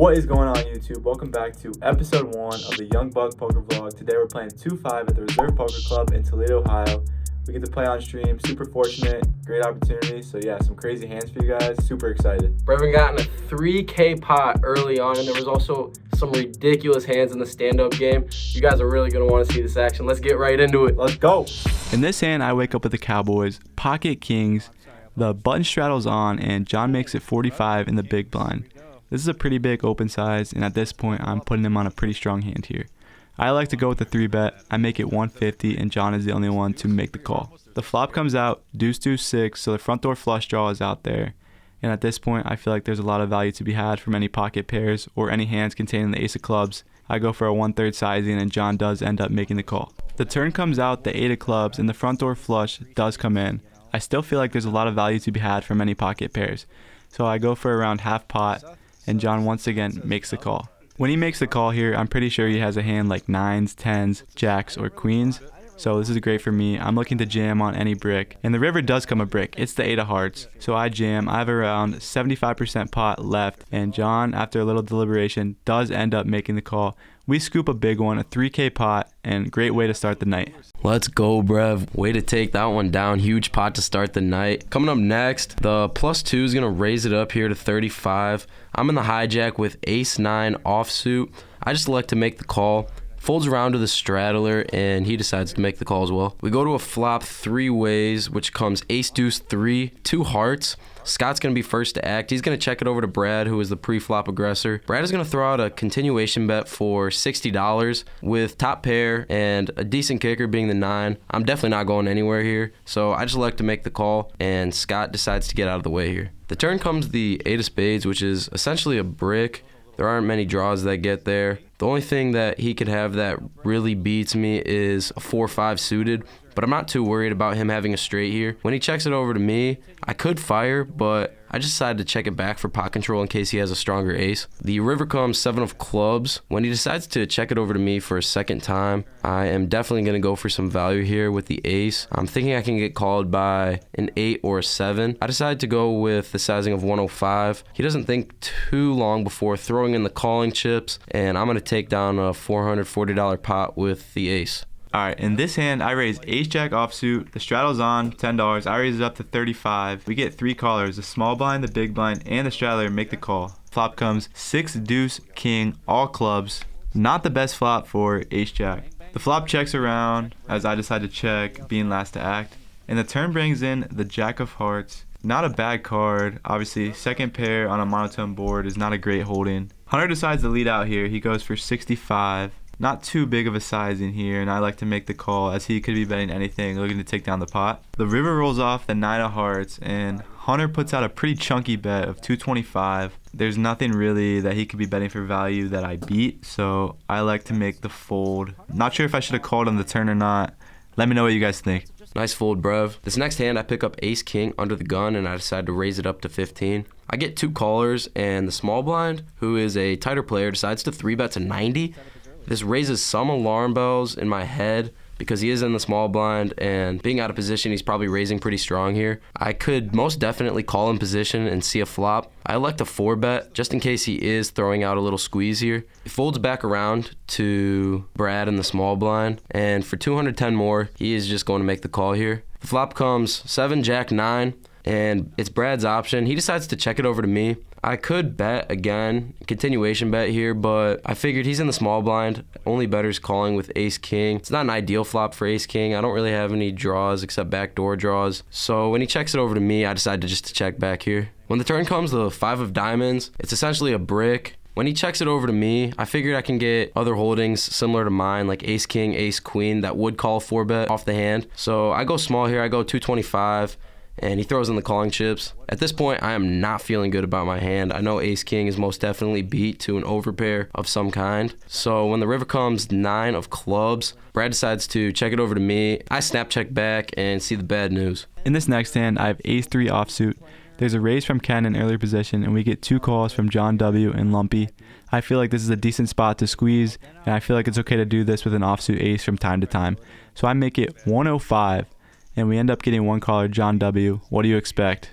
What is going on, YouTube? Welcome back to episode 1 of the Young Buck Poker Vlog. Today we're playing 2-5 at the Reserve Poker Club in Toledo, Ohio. We get to play on stream. Super fortunate. Great opportunity. So yeah, some crazy hands for you guys. Super excited. Brevin got in a 3K pot early on, and there was also some ridiculous hands in the stand-up game. You guys are really going to want to see this action. Let's get right into it. Let's go. In this hand, I wake up with the Cowboys, pocket kings, the button straddle's on, and John makes it 45 in the big blind. This is a pretty big open size, and at this point, I'm putting him on a pretty strong hand here. I like to go with the 3-bet. I make it 150, and John is the only one to make the call. The flop comes out, deuce, deuce, 6, so the front door flush draw is out there. And at this point, I feel like there's a lot of value to be had from any pocket pairs or any hands containing the ace of clubs. I go for a 1/3 sizing, and John does end up making the call. The turn comes out, the 8 of clubs, and the front door flush does come in. I still feel like there's a lot of value to be had from any pocket pairs. So I go for around half pot, and John once again makes the call. When he makes the call here, I'm pretty sure he has a hand like 9s, 10s, jacks, or queens. So this is great for me. I'm looking to jam on any brick. And the river does come a brick. It's the 8 of hearts. So I jam. I have around 75% pot left. And John, after a little deliberation, does end up making the call. We scoop a big one, a 3K pot, and great way to start the night. Let's go, Brev. Way to take that one down. Huge pot to start the night. Coming up next, the +2 is going to raise it up here to 35. I'm in the hijack with ace-9 offsuit. I just like to make the call. Folds around to the straddler, and he decides to make the call as well. We go to a flop 3 ways, which comes ace-deuce-3, 2 hearts. Scott's going to be first to act. He's going to check it over to Brad, who is the pre-flop aggressor. Brad is going to throw out a continuation bet for $60 with top pair and a decent kicker being the 9. I'm definitely not going anywhere here, so I just like to make the call, and Scott decides to get out of the way here. The turn comes the 8 of spades, which is essentially a brick. There aren't many draws that get there. The only thing that he could have that really beats me is a 4-5 suited, but I'm not too worried about him having a straight here. When he checks it over to me, I could fire, but I just decided to check it back for pot control in case he has a stronger ace. The river comes 7 of clubs. When he decides to check it over to me for a second time, I am definitely going to go for some value here with the ace. I'm thinking I can get called by an 8 or a 7. I decided to go with the sizing of 105. He doesn't think too long before throwing in the calling chips, and I'm going to take down a $440 pot with the ace. Alright, in this hand, I raise ace-jack offsuit, the straddle's on, $10, I raise it up to 35. We get 3 callers, the small blind, the big blind, and the straddler make the call. Flop comes 6 deuce king, all clubs. Not the best flop for ace-jack. The flop checks around as I decide to check, being last to act. And the turn brings in the jack of hearts. Not a bad card. Obviously, second pair on a monotone board is not a great holding. Hunter decides to lead out here. He goes for 65. Not too big of a size in here, and I like to make the call as he could be betting anything, looking to take down the pot. The river rolls off the 9 of hearts, and Hunter puts out a pretty chunky bet of 225. There's nothing really that he could be betting for value that I beat, so I like to make the fold. Not sure if I should have called on the turn or not. Let me know what you guys think. Nice fold, Brev. This next hand, I pick up ace-king under the gun, and I decide to raise it up to 15. I get 2 callers, and the small blind, who is a tighter player, decides to 3-bet to 90. This raises some alarm bells in my head because he is in the small blind, and being out of position, he's probably raising pretty strong here. I could most definitely call in position and see a flop. I elect a 4-bet just in case he is throwing out a little squeeze here. He folds back around to Brad in the small blind, and for 210 more, he is just going to make the call here. The flop comes 7 jack 9, and it's Brad's option. He decides to check it over to me. I could bet again, continuation bet here, but I figured he's in the small blind. Only better's calling with ace-king. It's not an ideal flop for ace-king. I don't really have any draws except backdoor draws. So when he checks it over to me, I decided to check back here. When the turn comes, the 5 of diamonds, it's essentially a brick. When he checks it over to me, I figured I can get other holdings similar to mine, like ace-king, ace-queen, that would call 4-bet off the hand. So I go small here. I go 225. And he throws in the calling chips. At this point, I am not feeling good about my hand. I know ace-king is most definitely beat to an overpair of some kind. So when the river comes 9 of clubs, Brad decides to check it over to me. I snap check back and see the bad news. In this next hand, I have ace-3 offsuit. There's a raise from Ken in earlier position, and we get 2 calls from John W. and Lumpy. I feel like this is a decent spot to squeeze, and I feel like it's okay to do this with an offsuit ace from time to time. So I make it 105. And we end up getting 1 caller, John W. What do you expect?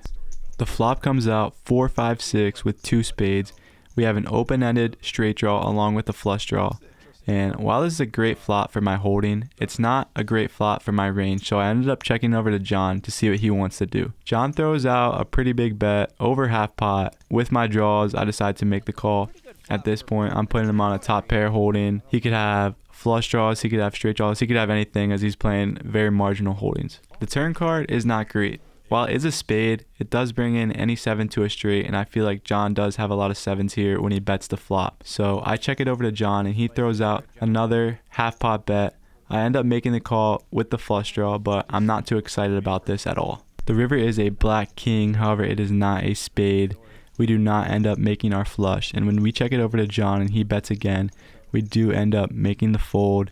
The flop comes out 4-5-6 with 2 spades. We have an open-ended straight draw along with a flush draw. And while this is a great flop for my holding, it's not a great flop for my range, so I ended up checking over to John to see what he wants to do. John throws out a pretty big bet over half pot. With my draws, I decide to make the call. At this point, I'm putting him on a top pair holding. He could have flush draws, he could have straight draws, he could have anything as he's playing very marginal holdings. The turn card is not great. While it is a spade, it does bring in any 7 to a straight, and I feel like John does have a lot of 7s here when he bets the flop. So I check it over to John, and he throws out another half pot bet. I end up making the call with the flush draw, but I'm not too excited about this at all. The river is a black king, however it is not a spade. We do not end up making our flush, and when we check it over to John and he bets again, we do end up making the fold,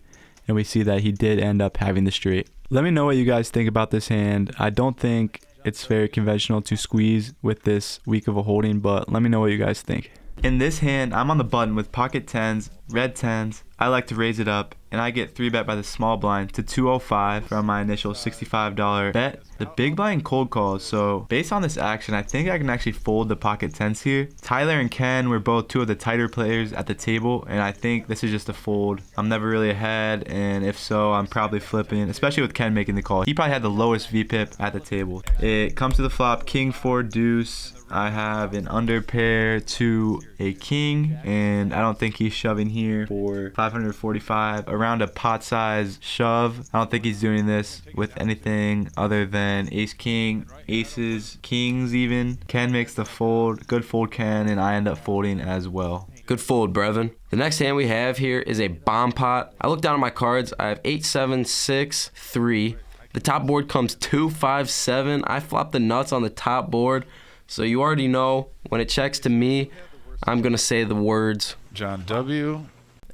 and we see that he did end up having the straight. Let me know what you guys think about this hand. I don't think it's very conventional to squeeze with this weak of a holding, but let me know what you guys think. In this hand, I'm on the button with pocket 10s, red 10s. I like to raise it up, and I get 3-bet by the small blind to 205 from my initial $65 bet. The big blind cold calls, so based on this action, I think I can actually fold the pocket 10s here. Tyler and Ken were both two of the tighter players at the table, and I think this is just a fold. I'm never really ahead, and if so, I'm probably flipping, especially with Ken making the call. He probably had the lowest VPIP at the table. It comes to the flop, king 4 deuce. I have an under pair to a king, and I don't think he's shoving here for 545 around a pot size shove. I don't think he's doing this with anything other than ace king, aces, kings even. Ken makes the fold, good fold Ken, and I end up folding as well. Good fold, Brevin. The next hand we have here is a bomb pot. I look down at my cards. I have 8, 7, 6, 3. The top board comes 2, 5, 7. I flop the nuts on the top board. So you already know, when it checks to me, I'm going to say the words. John W.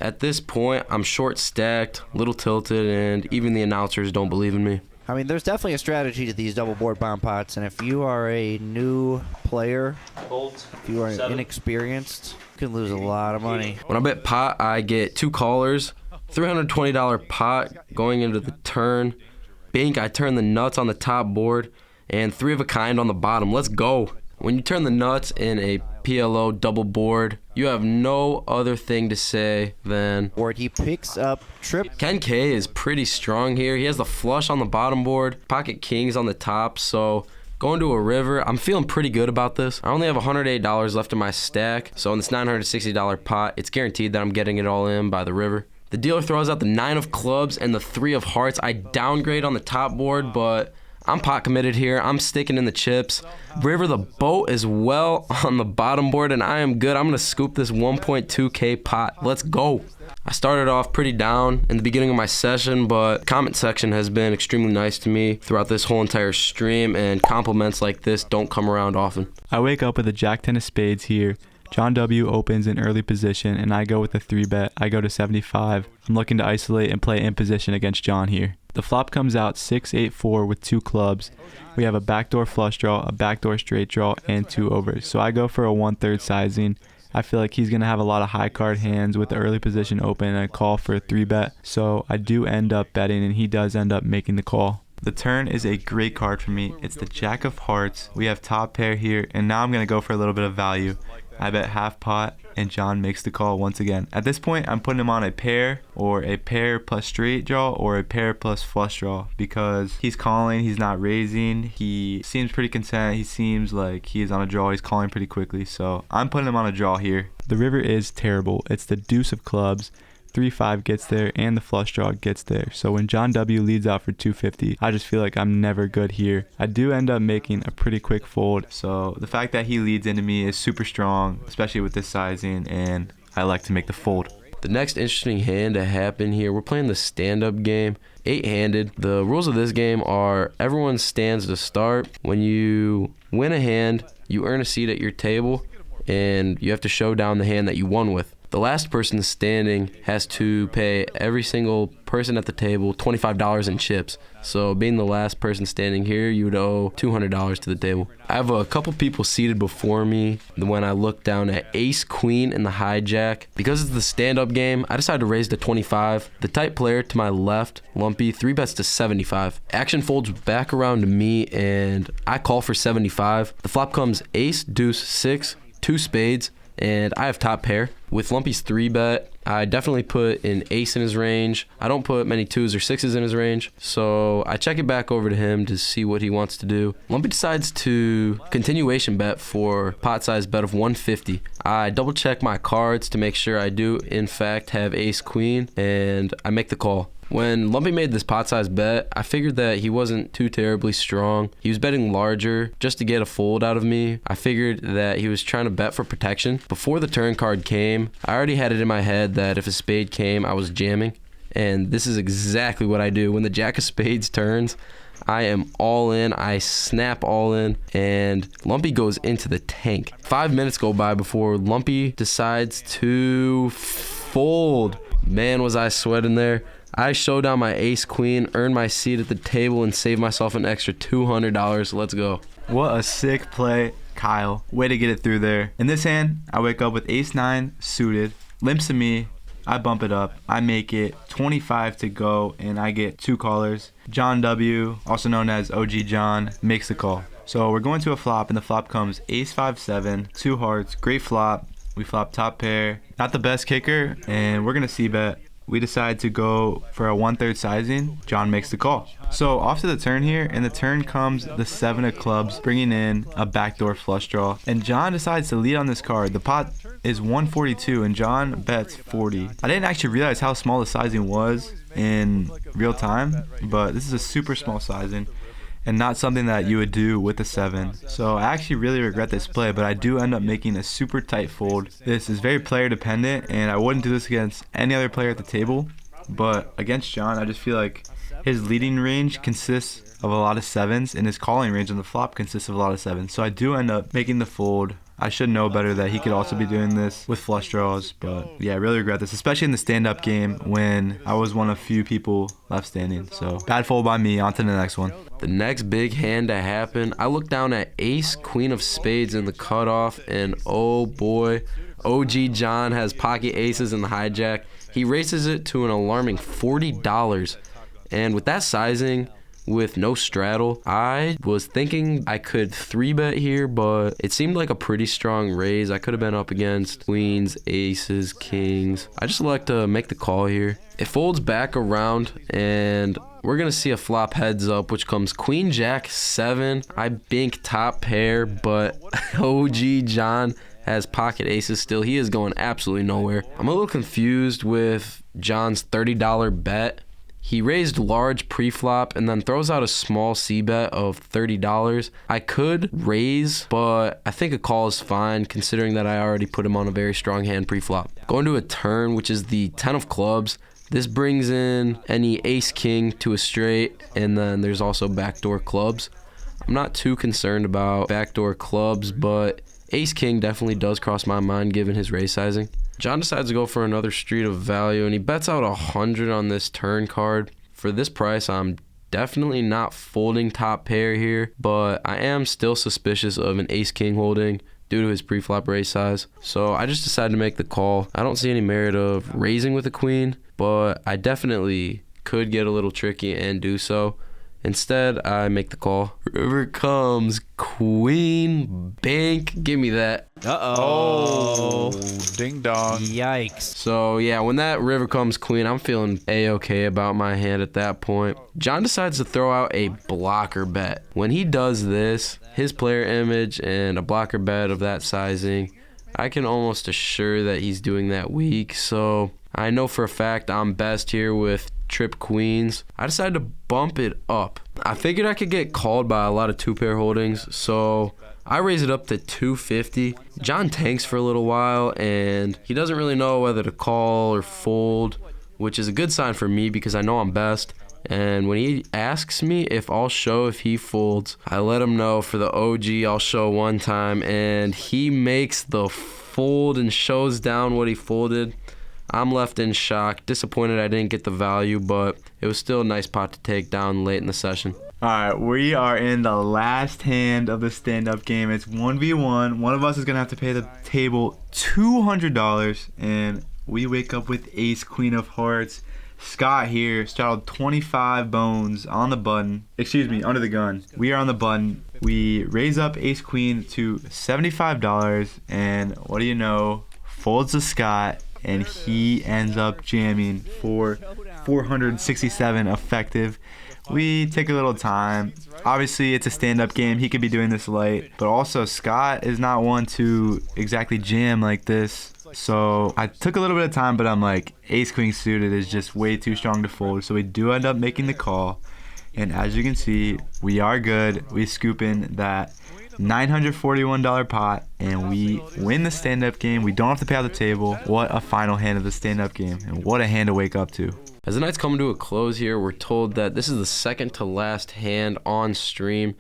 At this point, I'm short stacked, little tilted, and even the announcers don't believe in me. I mean, there's definitely a strategy to these double board bomb pots, and if you are a new player, if you are inexperienced, you can lose a lot of money. When I bet pot, I get 2 callers, $320 pot going into the turn. Bink, I turn the nuts on the top board, and 3 of a kind on the bottom. Let's go. When you turn the nuts in a PLO double board, you have no other thing to say than... Board, he picks up trip. Ken K is pretty strong here. He has the flush on the bottom board, pocket kings on the top, so going to a river, I'm feeling pretty good about this. I only have $108 left in my stack, so in this $960 pot, it's guaranteed that I'm getting it all in by the river. The dealer throws out the 9 of clubs and the 3 of hearts. I downgrade on the top board, but I'm pot committed here. I'm sticking in the chips. River the boat as well on the bottom board, and I am good. I'm going to scoop this 1.2K pot. Let's go. I started off pretty down in the beginning of my session, but comment section has been extremely nice to me throughout this whole entire stream, and compliments like this don't come around often. I wake up with a jack 10 of spades here. John W. opens in early position, and I go with a 3-bet. I go to 75. I'm looking to isolate and play in position against John here. The flop comes out 6, 8, 4 with 2 clubs. We have a backdoor flush draw, a backdoor straight draw, and 2 overs. So I go for a 1/3 sizing. I feel like he's going to have a lot of high card hands with the early position open and a call for a 3-bet. So I do end up betting, and he does end up making the call. The turn is a great card for me. It's the Jack of Hearts. We have top pair here, and now I'm going to go for a little bit of value. I bet half pot, and John makes the call once again. At this point, I'm putting him on a pair, or a pair plus straight draw, or a pair plus flush draw, because he's calling, he's not raising, he seems pretty content, he seems like he is on a draw, he's calling pretty quickly, so I'm putting him on a draw here. The river is terrible. It's the deuce of clubs. 3-5 gets there, and the flush draw gets there. So when John W. leads out for 250, I just feel like I'm never good here. I do end up making a pretty quick fold. So the fact that he leads into me is super strong, especially with this sizing, and I like to make the fold. The next interesting hand to happen here, we're playing the stand-up game, 8-handed. The rules of this game are everyone stands to start. When you win a hand, you earn a seat at your table, and you have to show down the hand that you won with. The last person standing has to pay every single person at the table $25 in chips. So being the last person standing here, you would owe $200 to the table. I have a couple people seated before me when I look down at ace queen and the hijack. Because it's the stand-up game, I decided to raise to 25. The tight player to my left, Lumpy, 3-bets to 75. Action folds back around to me, and I call for 75. The flop comes ace, deuce, 6, 2 spades, and I have top pair. With Lumpy's 3-bet, I definitely put an ace in his range. I don't put many 2s or 6s in his range, so I check it back over to him to see what he wants to do. Lumpy decides to continuation bet for pot size bet of 150. I double check my cards to make sure I do in fact have ace queen, and I make the call. When Lumpy made this pot size bet, I figured that he wasn't too terribly strong. He was betting larger just to get a fold out of me. I figured that he was trying to bet for protection. Before the turn card came, I already had it in my head that if a spade came, I was jamming. And this is exactly what I do. When the jack of spades turns, I am all in. I snap all in, and Lumpy goes into the tank. 5 minutes go by before Lumpy decides to fold. Man, was I sweating there. I show down my ace queen, earn my seat at the table, and save myself an extra $200. Let's go. What a sick play, Kyle. Way to get it through there. In this hand, I wake up with ace 9 suited. Limps to me. I bump it up. I make it 25 to go, and I get 2 callers. John W., also known as OG John, makes the call. So we're going to a flop, and the flop comes ace 5-7, 2 hearts, great flop. We flop top pair. Not the best kicker, and we're going to c-bet. We decide to go for a 1/3 sizing. John makes the call. So off to the turn here, and the turn comes the 7 of clubs, bringing in a backdoor flush draw. And John decides to lead on this card. The pot is 142, and John bets 40. I didn't actually realize how small the sizing was in real time, but this is a super small sizing, and not something that you would do with a 7. So I actually really regret this play, but I do end up making a super tight fold. This is very player dependent, and I wouldn't do this against any other player at the table, but against John, I just feel like his leading range consists of a lot of 7s, and his calling range on the flop consists of a lot of 7s. So I do end up making the fold. I should know better that he could also be doing this with flush draws, but yeah, I really regret this, especially in the stand-up game when I was one of few people left standing. So bad fold by me. On to the next one. The next big hand to happen, I look down at ace queen of spades in the cutoff, and oh boy, OG John has pocket aces in the hijack. He raises it to an alarming $40, and with that sizing, with no straddle, I was thinking I could 3-bet here, but it seemed like a pretty strong raise. I could have been up against queens, aces, kings. I just like to make the call here. It folds back around, and we're going to see a flop heads up, which comes queen jack 7. I bink top pair, but OG John has pocket aces still. He is going absolutely nowhere. I'm a little confused with John's $30 bet. He raised large pre-flop and then throws out a small c-bet of $30. I could raise, but I think a call is fine considering that I already put him on a very strong hand pre-flop. Going to a turn, which is the 10 of clubs. This brings in any ace-king to a straight, and then there's also backdoor clubs. I'm not too concerned about backdoor clubs, but ace-king definitely does cross my mind given his raise sizing. John decides to go for another street of value, and he bets out 100 on this turn card. For this price, I'm definitely not folding top pair here, but I am still suspicious of an ace-king holding due to his pre-flop raise size. So I just decided to make the call. I don't see any merit of raising with a queen, but I definitely could get a little tricky and do so. Instead, I make the call. River comes queen, bank. Give me that. Uh-oh. Ding dong. Yikes. So, yeah, when that river comes queen, I'm feeling A-okay about my hand at that point. John decides to throw out a blocker bet. When he does this, his player image and a blocker bet of that sizing, I can almost assure that he's doing that weak. So, I know for a fact I'm best here with trip queens. I decided to bump it up. I figured I could get called by a lot of 2-pair holdings, so I raise it up to 250. John tanks for a little while, and he doesn't really know whether to call or fold, which is a good sign for me because I know I'm best. And when he asks me if I'll show if he folds, I let him know for the OG I'll show one time, and he makes the fold and shows down what he folded. I'm left in shock, disappointed I didn't get the value, but it was still a nice pot to take down late in the session. All right, we are in the last hand of the stand-up game. It's 1v1. One of us is going to have to pay the table $200, and we wake up with ace, queen of hearts, Scott here straddled 25 bones on the button. Excuse me, under the gun. We are on the button. We raise up ace queen to $75, and what do you know? Folds to Scott, and he ends up jamming for 467 effective. We take a little time. Obviously, it's a stand-up game. He could be doing this late, but also Scott is not one to exactly jam like this. So I took a little bit of time, but I'm like, ace queen suited is just way too strong to fold. So we do end up making the call, and as you can see, we are good. We scoop in that $941 pot, and we win the stand-up game. We don't have to pay out the table. What a final hand of the stand-up game, and what a hand to wake up to. As the night's coming to a close here, we're told that this is the second to last hand on stream.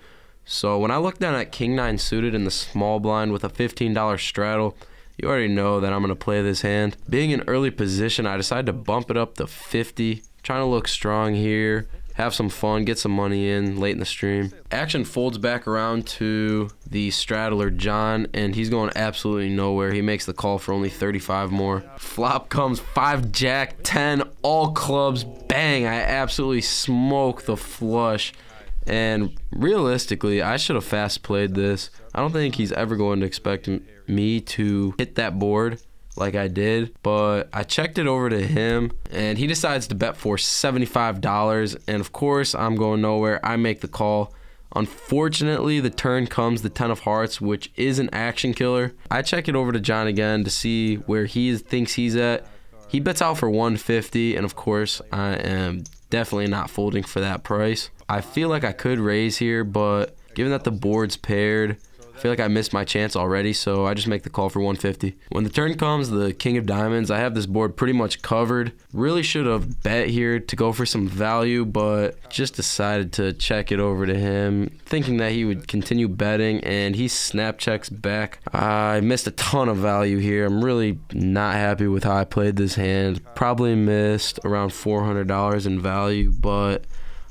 So when I look down at King 9 suited in the small blind with a $15 straddle, you already know that I'm going to play this hand. Being in early position, I decided to bump it up to 50. Trying to look strong here, have some fun, get some money in late in the stream. Action folds back around to the straddler, John, and he's going absolutely nowhere. He makes the call for only 35 more. Flop comes 5, Jack, 10, all clubs, bang. I absolutely smoke the flush. And realistically, I should have fast played this. I don't think he's ever going to expect me to hit that board like I did, but I checked it over to him, and he decides to bet for $75, and of course, I'm going nowhere. I make the call. Unfortunately, the turn comes the 10 of hearts, which is an action killer. I check it over to John again to see where he thinks he's at. He bets out for 150, and of course, I am definitely not folding for that price. I feel like I could raise here, but given that the board's paired, I feel like I missed my chance already, so I just make the call for 150. When the turn comes, the king of diamonds, I have this board pretty much covered. Really should have bet here to go for some value, but just decided to check it over to him, thinking that he would continue betting, and he snap checks back. I missed a ton of value here. I'm really not happy with how I played this hand. Probably missed around $400 in value, but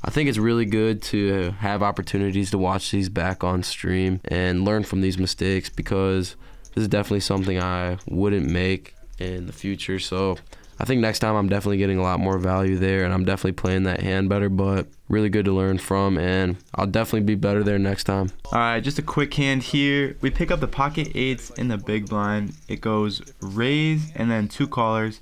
I think it's really good to have opportunities to watch these back on stream and learn from these mistakes, because this is definitely something I wouldn't make in the future. So I think next time I'm definitely getting a lot more value there, and I'm definitely playing that hand better, but really good to learn from, and I'll definitely be better there next time. All right, just a quick hand here. We pick up the pocket eights in the big blind. It goes raise and then 2 callers.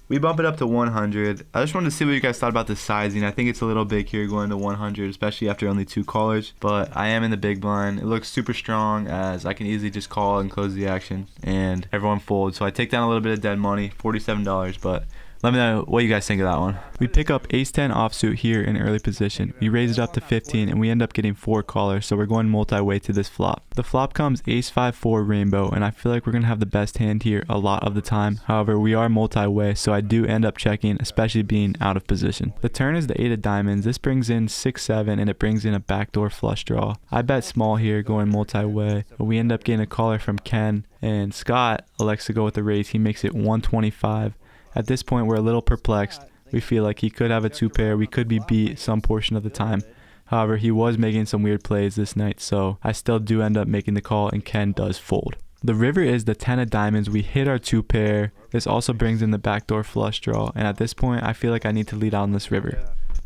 We bump it up to 100. I just wanted to see what you guys thought about the sizing. I think it's a little big here going to 100, especially after only 2 callers. But I am in the big blind. It looks super strong, as I can easily just call and close the action, and everyone folds. So I take down a little bit of dead money, $47. But let me know what you guys think of that one. We pick up ace-10 offsuit here in early position. We raise it up to 15, and we end up getting 4 callers, so we're going multi-way to this flop. The flop comes ace-5-4 rainbow, and I feel like we're going to have the best hand here a lot of the time. However, we are multi-way, so I do end up checking, especially being out of position. The turn is the 8 of diamonds. This brings in 6-7, and it brings in a backdoor flush draw. I bet small here, going multi-way, but we end up getting a caller from Ken, and Scott elects to go with the raise. He makes it 125. At this point, we're a little perplexed. We feel like he could have a 2-pair. We could be beat some portion of the time. However, he was making some weird plays this night, so I still do end up making the call, and Ken does fold. The river is the 10 of diamonds. We hit our 2-pair. This also brings in the backdoor flush draw, and at this point, I feel like I need to lead out on this river.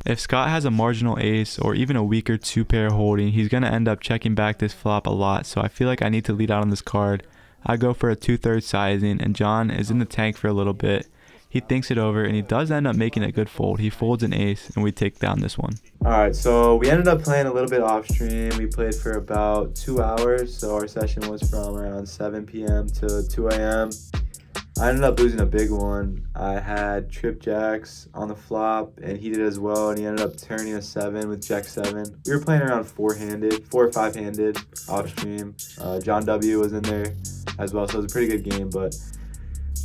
If Scott has a marginal ace or even a weaker 2-pair holding, he's going to end up checking back this flop a lot, so I feel like I need to lead out on this card. I go for a 2/3 sizing, and John is in the tank for a little bit. He thinks it over, and he does end up making a good fold. He folds an ace, and we take down this one. All right, so we ended up playing a little bit off stream. We played for about 2 hours, so our session was from around 7 p.m. to 2 a.m. I ended up losing a big one. I had trip jacks on the flop, and he did as well, and he ended up turning a 7 with jack 7. We were playing around 4 or 5-handed off stream. John W. was in there as well, so it was a pretty good game, but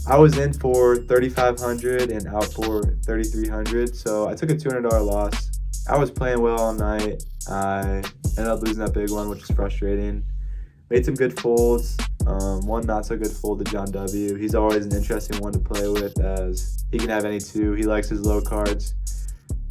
I was in for $3,500 and out for $3,300, so I took a $200 loss. I was playing well all night. I ended up losing that big one, which is frustrating. Made some good folds. One not so good fold to John W. He's always an interesting one to play with, as he can have any 2. He likes his low cards.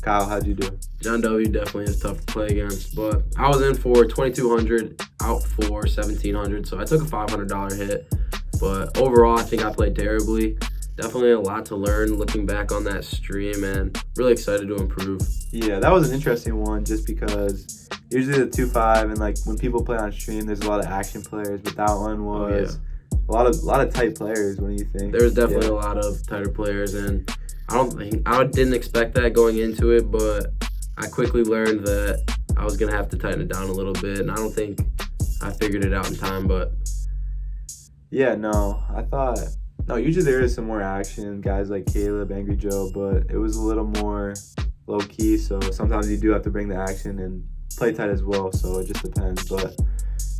Kyle, how'd you do? John W. definitely is tough to play against, but I was in for $2,200, out for $1,700, so I took a $500 hit. But overall, I think I played terribly. definitely a lot to learn looking back on that stream, and really excited to improve. Yeah, that was an interesting one just because usually the 2-5 and like when people play on stream, there's a lot of action players, but that one was a lot of tight players. What do you think? There was definitely a lot of tighter players, and I didn't expect that going into it, but I quickly learned that I was gonna have to tighten it down a little bit, and I don't think I figured it out in time, but yeah, no, usually there is some more action, guys like Caleb, Angry Joe, but it was a little more low key, so sometimes you do have to bring the action and play tight as well, so it just depends. But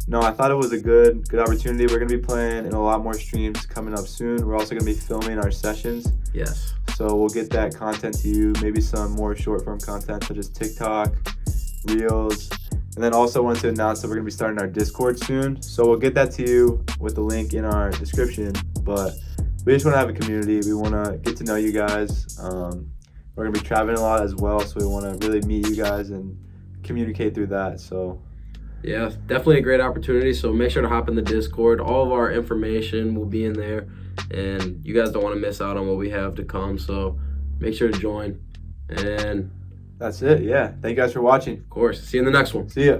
no, I thought it was a good opportunity. We're going to be playing in a lot more streams coming up soon. We're also going to be filming our sessions. yes. So we'll get that content to you, maybe some more short form content such as TikTok, Reels. And then also wanted to announce that we're going to be starting our Discord soon. So we'll get that to you with the link in our description. But we just want to have a community. We want to get to know you guys. We're going to be traveling a lot as well, so we want to really meet you guys and communicate through that. So Yeah, definitely a great opportunity, so make sure to hop in the Discord. All of our information will be in there, and you guys don't want to miss out on what we have to come, so make sure to join. And that's it. Yeah. Thank you guys for watching. of course, see you in the next one. See ya.